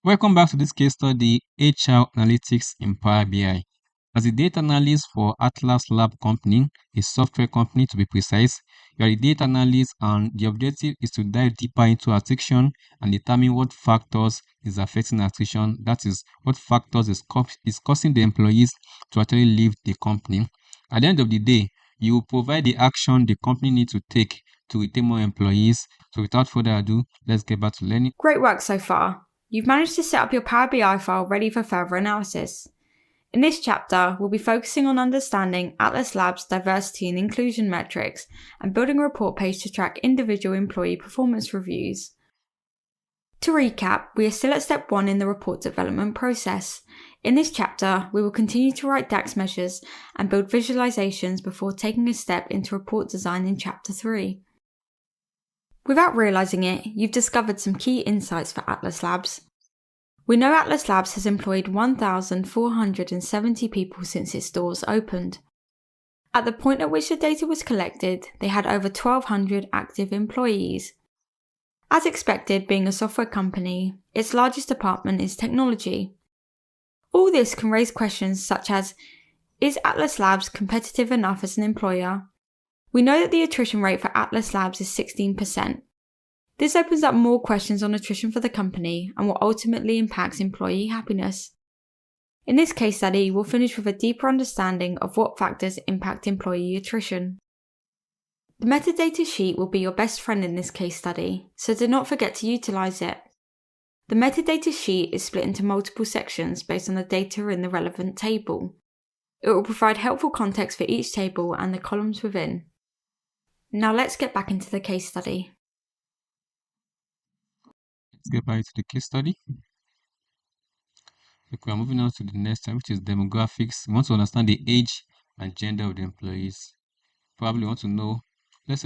Welcome back to this case study, HR Analytics in Power BI. As a data analyst for Atlas Lab Company, a software company to be precise, you are a data analyst and the objective is to dive deeper into attrition and determine what factors is affecting attrition, that is, what factors is causing the employees to actually leave the company. At the end of the day, you will provide the action the company needs to take to retain more employees. So without further ado, let's get back to learning. Great work so far. You've managed to set up your Power BI file ready for further analysis. In this chapter, we'll be focusing on understanding Atlas Labs' diversity and inclusion metrics and building a report page to track individual employee performance reviews. To recap, we are still at step 1 in the report development process. In this chapter, we will continue to write DAX measures and build visualizations before taking a step into report design in chapter 3. Without realizing it, you've discovered some key insights for Atlas Labs. We know Atlas Labs has employed 1,470 people since its doors opened. At the point at which the data was collected, they had over 1,200 active employees. As expected, being a software company, its largest department is technology. All this can raise questions such as, is Atlas Labs competitive enough as an employer? We know that the attrition rate for Atlas Labs is 16%. This opens up more questions on attrition for the company and what ultimately impacts employee happiness. In this case study, we'll finish with a deeper understanding of what factors impact employee attrition. The metadata sheet will be your best friend in this case study, so do not forget to utilize it. The metadata sheet is split into multiple sections based on the data in the relevant table. It will provide helpful context for each table and the columns within. Now let's get back into the case study. Let's get back to the case study. Okay, we're moving on to the next time, which is demographics. We want to understand the age and gender of the employees. Probably want to know, let's say